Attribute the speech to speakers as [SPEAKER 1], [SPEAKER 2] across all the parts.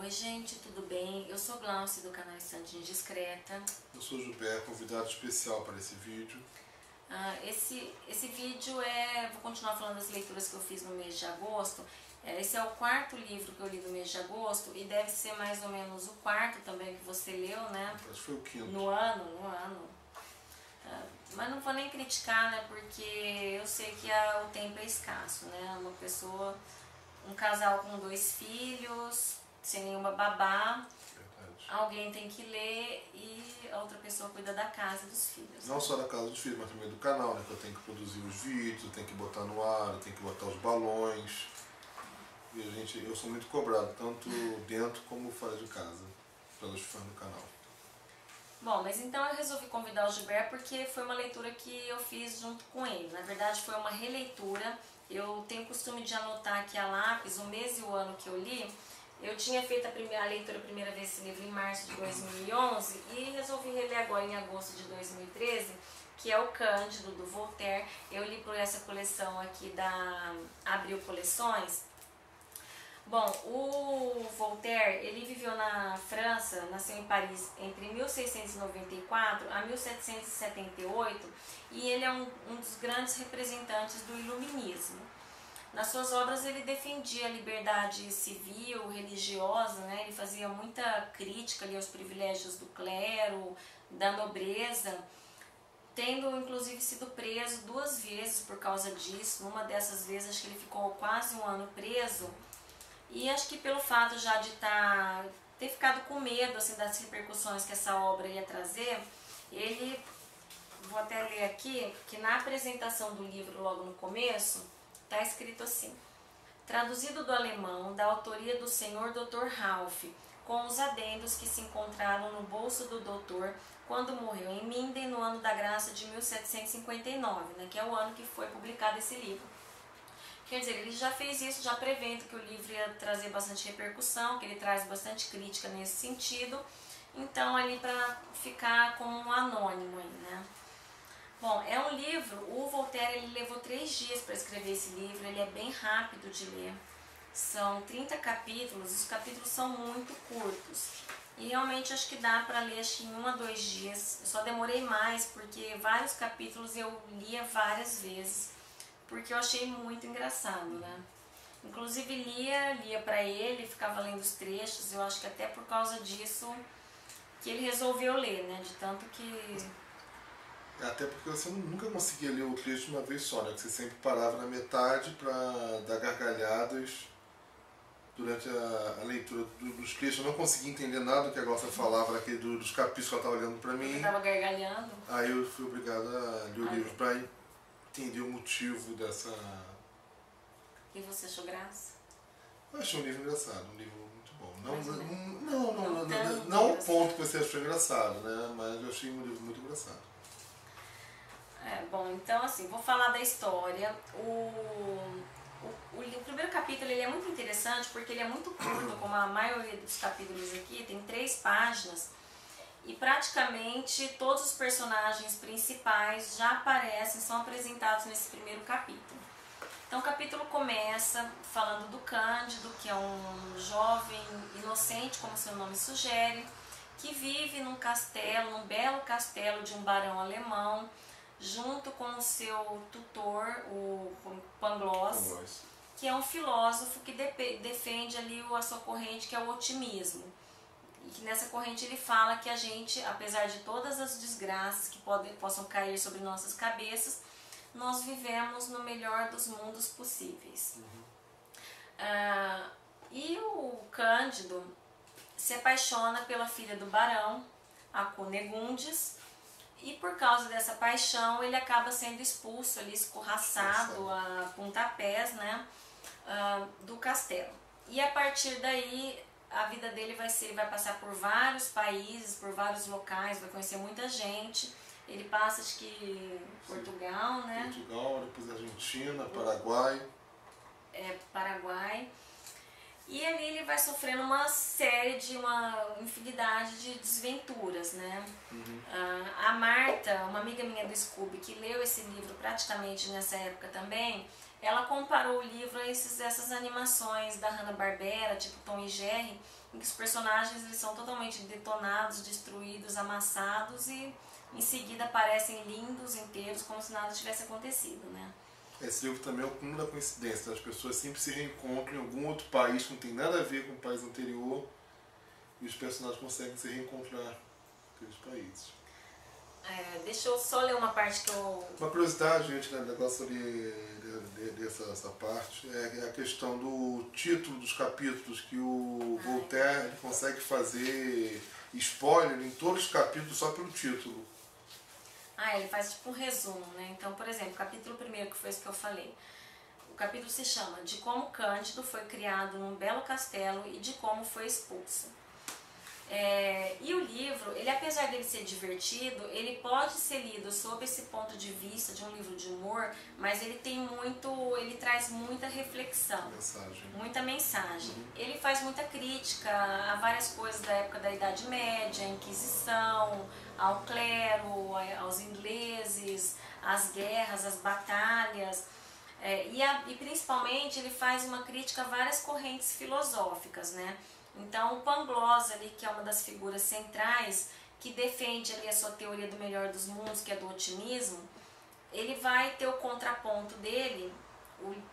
[SPEAKER 1] Oi gente, tudo bem? Eu sou Glaucia do canal Estante Indiscreta.
[SPEAKER 2] Eu sou Gilberto, convidado especial para esse vídeo.
[SPEAKER 1] Esse vídeo vou continuar falando das leituras que eu fiz no mês de agosto. Esse é o quarto livro que eu li no mês de agosto e deve ser mais ou menos o quarto também que você leu, né?
[SPEAKER 2] Acho que foi o quinto.
[SPEAKER 1] No ano. Mas não vou nem criticar, né? Porque eu sei que o tempo é escasso, né? Um casal com 2 filhos, sem nenhuma babá.
[SPEAKER 2] Verdade.
[SPEAKER 1] Alguém tem que ler e a outra pessoa cuida da casa e dos filhos.
[SPEAKER 2] Não só da casa dos filhos, mas também do canal, né? Que eu tenho que produzir os vídeos, eu tenho que botar no ar, eu tenho que botar os balões. E eu sou muito cobrado, tanto dentro como fora de casa, pelos fãs do canal.
[SPEAKER 1] Bom, mas então eu resolvi convidar o Gilberto porque foi uma leitura que eu fiz junto com ele. Na verdade foi uma releitura. Eu tenho o costume de anotar aqui a lápis o mês e o ano que eu li. Eu tinha feito a leitura a primeira vez desse livro em março de 2011 e resolvi reler agora em agosto de 2013, que é o Cândido, do Voltaire. Eu li por essa coleção aqui da Abril Coleções. Bom, o Voltaire, ele viveu na França, nasceu em Paris entre 1694 a 1778 e ele é um dos grandes representantes do iluminismo. Nas suas obras ele defendia a liberdade civil, religiosa, né? Ele fazia muita crítica ali aos privilégios do clero, da nobreza, tendo inclusive sido preso 2 vezes por causa disso. Numa dessas vezes acho que ele ficou quase 1 ano preso. E acho que pelo fato já de ter ficado com medo assim, das repercussões que essa obra ia trazer, ele, vou até ler aqui, que na apresentação do livro logo no começo, está escrito assim: traduzido do alemão, da autoria do senhor Dr. Ralph, com os adendos que se encontraram no bolso do doutor quando morreu em Minden no ano da graça de 1759, né, que é o ano que foi publicado esse livro. Quer dizer, ele já fez isso, já prevendo que o livro ia trazer bastante repercussão, que ele traz bastante crítica nesse sentido. Então, ali para ficar como um anônimo aí, né? Bom, é um livro, o Voltaire ele levou 3 dias para escrever esse livro, ele é bem rápido de ler. São 30 capítulos, os capítulos são muito curtos. E realmente acho que dá para ler acho que em 1 a 2 dias. Eu só demorei mais porque vários capítulos eu lia várias vezes, porque eu achei muito engraçado, né? Inclusive lia para ele, ficava lendo os trechos, eu acho que até por causa disso que ele resolveu ler, né? De tanto que...
[SPEAKER 2] Até porque você nunca conseguia ler o trecho de uma vez só, né? Que você sempre parava na metade para dar gargalhadas durante a leitura dos trechos. Eu não conseguia entender nada do que a Glaucia falava naquele dos capítulos que ela estava olhando para mim.
[SPEAKER 1] Eu estava gargalhando.
[SPEAKER 2] Aí eu fui obrigado a ler o livro para entender o motivo dessa...
[SPEAKER 1] E você achou graça?
[SPEAKER 2] Eu achei um livro engraçado, um livro muito bom.
[SPEAKER 1] Não
[SPEAKER 2] o ponto que você achou engraçado, né? Mas eu achei um livro muito engraçado.
[SPEAKER 1] Bom, então assim, vou falar da história. O primeiro capítulo ele é muito interessante porque ele é muito curto, como a maioria dos capítulos aqui, tem 3 páginas. E praticamente todos os personagens principais já aparecem, são apresentados nesse primeiro capítulo. Então o capítulo começa falando do Cândido, que é um jovem inocente, como seu nome sugere, que vive num castelo, num belo castelo de um barão alemão, junto com o seu tutor, o Pangloss, que é um filósofo que defende ali a sua corrente, que é o otimismo. E que nessa corrente ele fala que a gente, apesar de todas as desgraças que possam cair sobre nossas cabeças, nós vivemos no melhor dos mundos possíveis. E o Cândido se apaixona pela filha do barão, a Cunegundes, e por causa dessa paixão ele acaba sendo expulso, ali, escorraçado a pontapés, né, do castelo. E a partir daí a vida dele vai passar por vários países, por vários locais, vai conhecer muita gente. Ele passa, acho que Portugal, né?
[SPEAKER 2] Portugal, depois Argentina, Paraguai.
[SPEAKER 1] Paraguai. E ali ele vai sofrendo uma infinidade de desventuras, né? A Marta, uma amiga minha do Scooby, que leu esse livro praticamente nessa época também, ela comparou o livro a essas animações da Hanna-Barbera, tipo Tom e Jerry, em que os personagens eles são totalmente detonados, destruídos, amassados e em seguida aparecem lindos, inteiros, como se nada tivesse acontecido, né?
[SPEAKER 2] Esse livro também é o cúmulo da coincidência. As pessoas sempre se reencontram em algum outro país que não tem nada a ver com o país anterior e os personagens conseguem se reencontrar naqueles países.
[SPEAKER 1] Deixa eu só ler uma parte que eu...
[SPEAKER 2] Uma curiosidade, gente, né, negócio dessa parte é a questão do título dos capítulos, que o Voltaire ele consegue fazer spoiler em todos os capítulos só pelo título.
[SPEAKER 1] Ele faz tipo um resumo, né? Então, por exemplo, o capítulo 1º, que foi esse que eu falei. O capítulo se chama De Como Cândido Foi Criado num Belo Castelo e de Como Foi Expulso. E o livro, ele apesar dele ser divertido, ele pode ser lido sob esse ponto de vista de um livro de humor, mas ele traz muita reflexão, muita mensagem. Ele faz muita crítica a várias coisas da época da Idade Média, a Inquisição, ao clero, aos ingleses, às guerras, às batalhas. E principalmente ele faz uma crítica a várias correntes filosóficas, né? Então o Pangloss ali, que é uma das figuras centrais, que defende ali a sua teoria do melhor dos mundos, que é do otimismo, ele vai ter o contraponto dele,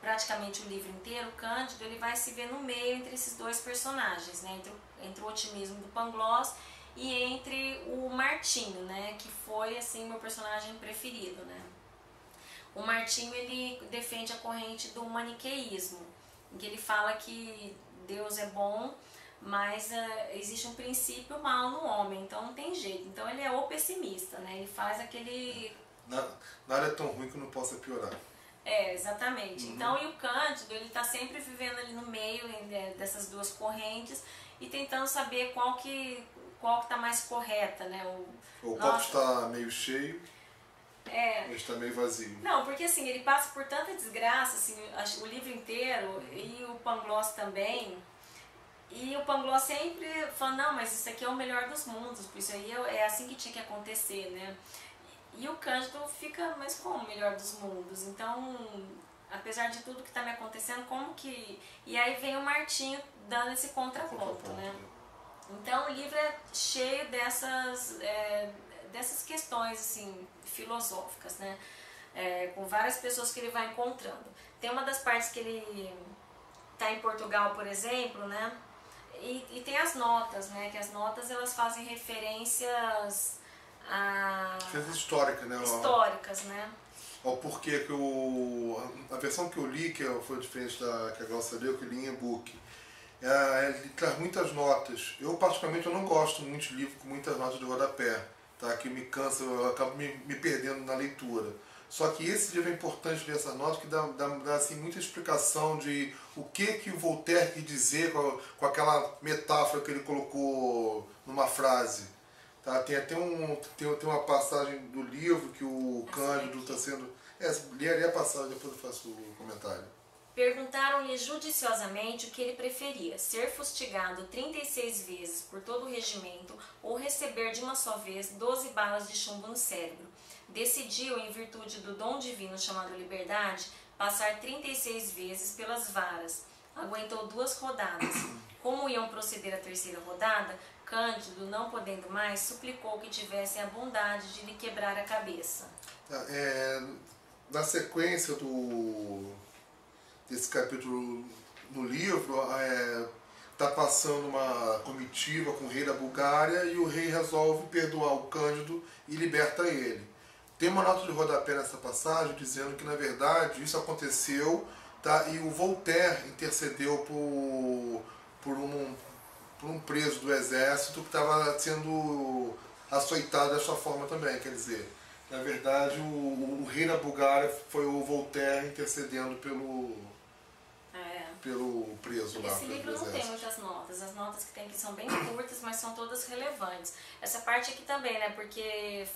[SPEAKER 1] praticamente o livro inteiro, Cândido, ele vai se ver no meio entre esses dois personagens, né? Entre o otimismo do Pangloss e entre o Martinho, né? Que foi assim meu personagem preferido, né? O Martinho ele defende a corrente do maniqueísmo, em que ele fala que Deus é bom, mas existe um princípio mal no homem, então não tem jeito. Então ele é o pessimista, né? Ele faz aquele...
[SPEAKER 2] Nada é tão ruim que não possa piorar.
[SPEAKER 1] Exatamente. Então, e o Cândido, ele está sempre vivendo ali no meio dessas duas correntes e tentando saber qual que está mais correta, né?
[SPEAKER 2] O copo está meio cheio, mas está meio vazio.
[SPEAKER 1] Não, porque assim, ele passa por tanta desgraça, assim, o livro inteiro, e o Pangloss também. E o Pangloss sempre fala, não, mas isso aqui é o melhor dos mundos, isso aí é assim que tinha que acontecer, né? E o Cândido fica, mas como o melhor dos mundos? Então, apesar de tudo que está me acontecendo, como que... E aí vem o Martinho dando esse contraponto, né? Então o livro é cheio dessas questões, assim, filosóficas, né? Com várias pessoas que ele vai encontrando. Tem uma das partes que ele está em Portugal, por exemplo, né? E tem as notas, né? Que as notas elas fazem referências a...
[SPEAKER 2] históricas, né?
[SPEAKER 1] Históricas, né?
[SPEAKER 2] Ao porquê que a versão que eu li, que foi diferente da que a Glaucia leu, que eu li em e-book, ele traz muitas notas. Eu, particularmente, eu não gosto muito de livro com muitas notas de rodapé, tá? Que me cansa, eu acabo me perdendo na leitura. Só que esse livro é importante ler essas notas, que dá assim, muita explicação de o que o Voltaire quis dizer com aquela metáfora que ele colocou numa frase. Tá? Tem até tem uma passagem do livro que o Cândido está sendo... lê a passagem, depois eu faço o comentário.
[SPEAKER 1] Perguntaram-lhe judiciosamente o que ele preferia, ser fustigado 36 vezes por todo o regimento ou receber de uma só vez 12 balas de chumbo no cérebro. Decidiu, em virtude do dom divino chamado liberdade, passar 36 vezes pelas varas. Aguentou 2 rodadas. Como iam proceder a terceira rodada, Cândido, não podendo mais, suplicou que tivessem a bondade de lhe quebrar a cabeça.
[SPEAKER 2] Na sequência desse capítulo no livro, está passando uma comitiva com o rei da Bulgária e o rei resolve perdoar o Cândido e liberta ele. Tem uma nota de rodapé nessa passagem dizendo que, na verdade, isso aconteceu, tá? E o Voltaire intercedeu por um preso do exército que estava sendo açoitado dessa forma também. Quer dizer, na verdade, o rei da Bulgária foi o Voltaire intercedendo pelo preso lá.
[SPEAKER 1] Esse livro não tem muitas notas. As notas que tem aqui são bem curtas, mas são todas relevantes. Essa parte aqui também, né? Porque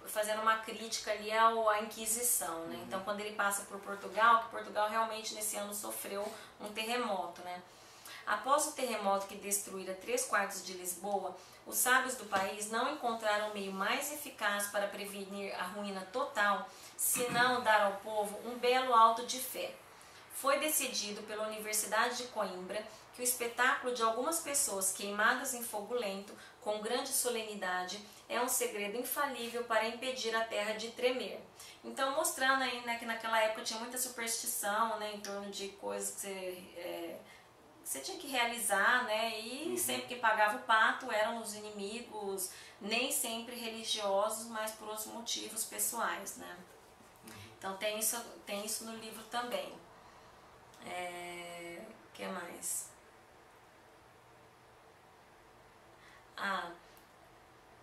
[SPEAKER 1] fazendo uma crítica ali à Inquisição, né? Então, quando ele passa por Portugal, que Portugal realmente nesse ano sofreu um terremoto, né? Após o terremoto que destruíra 3/4 de Lisboa, os sábios do país não encontraram meio mais eficaz para prevenir a ruína total, senão dar ao povo um belo auto de fé. foi decidido pela Universidade de Coimbra que o espetáculo de algumas pessoas queimadas em fogo lento, com grande solenidade, é um segredo infalível para impedir a terra de tremer. Então, mostrando aí, né, que naquela época tinha muita superstição, né, em torno de coisas que você tinha que realizar, né, e sempre que pagava o pato eram os inimigos, nem sempre religiosos, mas por outros motivos pessoais, né. Então tem isso no livro também. O que mais?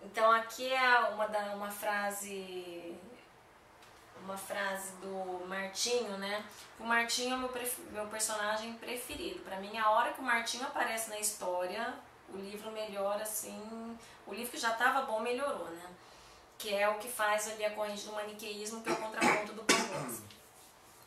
[SPEAKER 1] Então aqui é uma frase do Martinho, né? O Martinho é meu personagem preferido. Pra mim, a hora que o Martinho aparece na história, o livro melhora assim. O livro que já estava bom melhorou, né? Que é o que faz ali a corrente do maniqueísmo, que é o contraponto do Pangloss.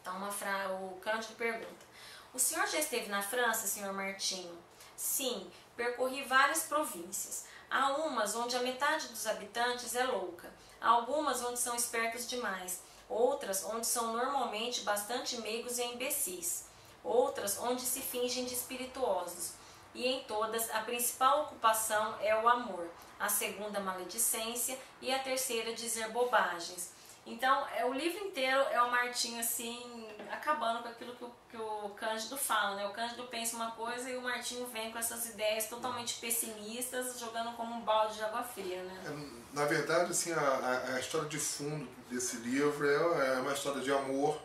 [SPEAKER 1] Então o Cândido pergunta: o senhor já esteve na França, senhor Martinho? Sim, percorri várias províncias. Há umas onde a metade dos habitantes é louca, há algumas onde são espertos demais, outras onde são normalmente bastante meigos e imbecis, outras onde se fingem de espirituosos. E em todas, a principal ocupação é o amor, a segunda maledicência e a terceira dizer bobagens. Então, o livro inteiro é o Martinho assim, acabando com aquilo que o Cândido fala, né? O Cândido pensa uma coisa e o Martinho vem com essas ideias totalmente pessimistas, jogando como um balde de água fria, né?
[SPEAKER 2] Na verdade, assim, a história de fundo desse livro é uma história de amor,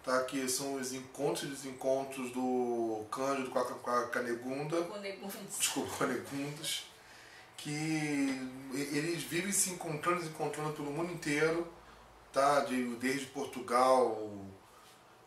[SPEAKER 2] tá? Que são os encontros e desencontros do Cândido com a Canegunda. Desculpa, Canegundas. Que eles vivem se encontrando pelo mundo inteiro, tá? Desde Portugal,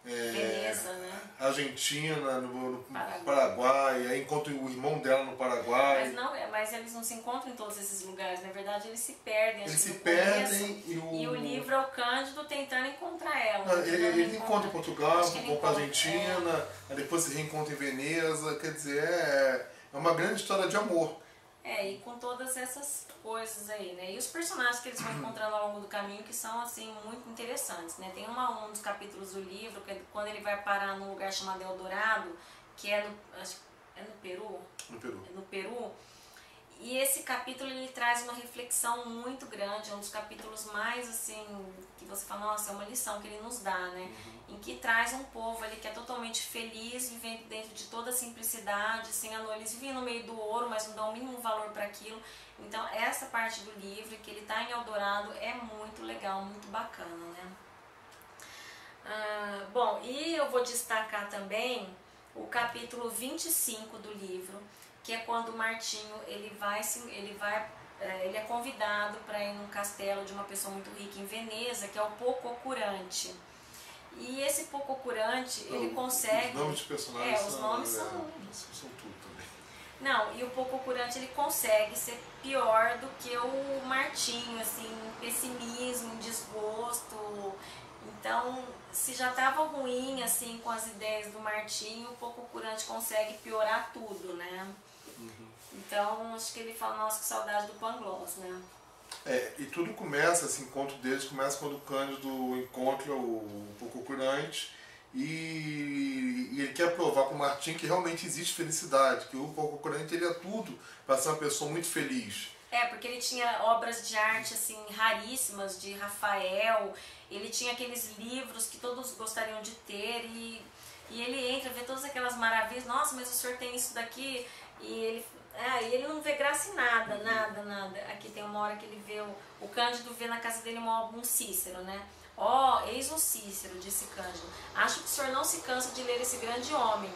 [SPEAKER 1] Veneza, né?
[SPEAKER 2] Argentina, no Paraguai, aí encontra o irmão dela no Paraguai.
[SPEAKER 1] Mas eles não se encontram em todos esses lugares, na verdade eles se perdem.
[SPEAKER 2] Eles se perdem
[SPEAKER 1] e o livro é o Cândido tentando encontrar ela.
[SPEAKER 2] Ele encontra em Portugal, encontra a Argentina, aí depois se reencontra em Veneza, quer dizer, é uma grande história de amor.
[SPEAKER 1] E com todas essas coisas aí, né? E os personagens que eles vão encontrando ao longo do caminho que são, assim, muito interessantes, né? Tem um dos capítulos do livro, que é quando ele vai parar num lugar chamado Eldorado, que é no Peru?
[SPEAKER 2] No Peru.
[SPEAKER 1] É no Peru. E esse capítulo, ele traz uma reflexão muito grande, é um dos capítulos mais, assim, que você fala, nossa, é uma lição que ele nos dá, né? Em que traz um povo ali que é totalmente feliz, vivendo dentro de toda a simplicidade, sem eles vivem no meio do ouro, mas não dão o mínimo valor para aquilo. Então, essa parte do livro, que ele está em Eldorado, é muito legal, muito bacana, né? Bom, e eu vou destacar também o capítulo 25 do livro, que é quando o Martinho ele é convidado para ir num castelo de uma pessoa muito rica em Veneza, que é o Pococurante. E esse Pococurante, ele consegue...
[SPEAKER 2] Os nomes dos personagens
[SPEAKER 1] os nomes
[SPEAKER 2] são tudo também.
[SPEAKER 1] Não, e o Pococurante, ele consegue ser pior do que o Martinho, assim, pessimismo, desgosto. Então, se já estava ruim, assim, com as ideias do Martinho, o Pococurante consegue piorar tudo, né? Então, acho que ele fala, nossa, que saudade do Pangloss, né?
[SPEAKER 2] E tudo começa, esse encontro deles começa quando o Cândido encontra o Pococurante e ele quer provar para o Martim que realmente existe felicidade, que o Pococurante ele é tudo para ser uma pessoa muito feliz.
[SPEAKER 1] Porque ele tinha obras de arte assim raríssimas, de Rafael, ele tinha aqueles livros que todos gostariam de ter e ele entra, vê todas aquelas maravilhas, nossa, mas o senhor tem isso daqui, e ele não vê graça em nada, nada. Aqui tem uma hora que ele vê, o Cândido vê na casa dele um Cícero, né? Eis um Cícero, disse Cândido, acho que o senhor não se cansa de ler esse grande homem.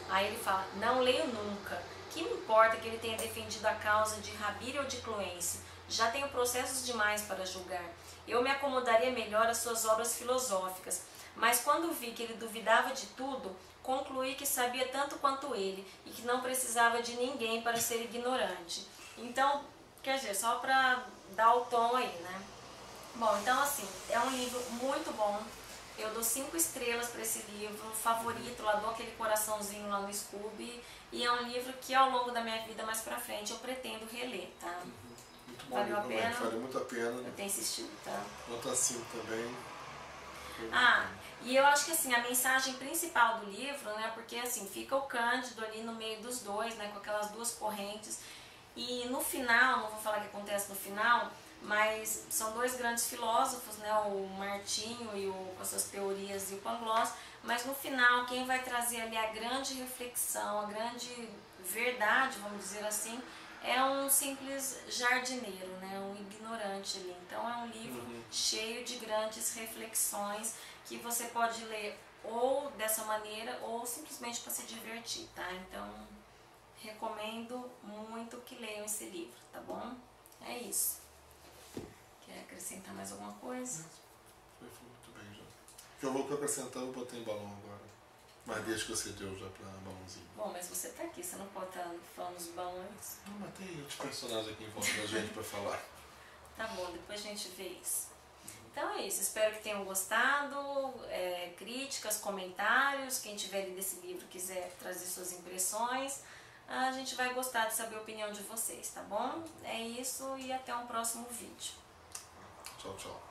[SPEAKER 1] Aí ele fala, não leio nunca. Que me importa que ele tenha defendido a causa de Rabíria ou de Cluêncio? Já tenho processos demais para julgar. Eu me acomodaria melhor às suas obras filosóficas. Mas quando vi que ele duvidava de tudo, concluí que sabia tanto quanto ele e que não precisava de ninguém para ser ignorante. Então, quer dizer, só para dar o tom aí, né? Bom, então assim, é um livro muito bom. Eu dou 5 estrelas para esse livro, favorito, lá dou aquele coraçãozinho lá no Scooby. E é um livro que ao longo da minha vida mais pra frente eu pretendo reler, tá?
[SPEAKER 2] Muito bom,
[SPEAKER 1] valeu a pena?
[SPEAKER 2] Valeu muito a pena.
[SPEAKER 1] Eu tenho insistido, tá?
[SPEAKER 2] Nota 5 também.
[SPEAKER 1] E eu acho que assim, a mensagem principal do livro, né, porque assim, fica o Cândido ali no meio dos dois, né, com aquelas duas correntes, e no final, não vou falar o que acontece no final, mas são dois grandes filósofos, né, o Martinho e com as suas teorias e o Pangloss, mas no final quem vai trazer ali a grande reflexão, a grande verdade, vamos dizer assim, é um simples jardineiro, né, um ignorante ali. Então é um livro cheio de grandes reflexões que você pode ler ou dessa maneira ou simplesmente para se divertir, tá? Então recomendo muito que leiam esse livro, tá bom? É isso. Quer acrescentar mais alguma coisa?
[SPEAKER 2] Foi muito bem já. O que eu vou acrescentar, eu botei em balão agora. Mas desde que você deu já pra balãozinho.
[SPEAKER 1] Bom, mas você tá aqui, você não pode estar falando dos balões.
[SPEAKER 2] Não, mas tem outros personagens aqui em volta da gente pra falar.
[SPEAKER 1] Tá bom, depois a gente vê isso. Então é isso, espero que tenham gostado, críticas, comentários, quem tiver lido esse livro quiser trazer suas impressões, a gente vai gostar de saber a opinião de vocês, tá bom? É isso e até um próximo vídeo.
[SPEAKER 2] Tchau, tchau.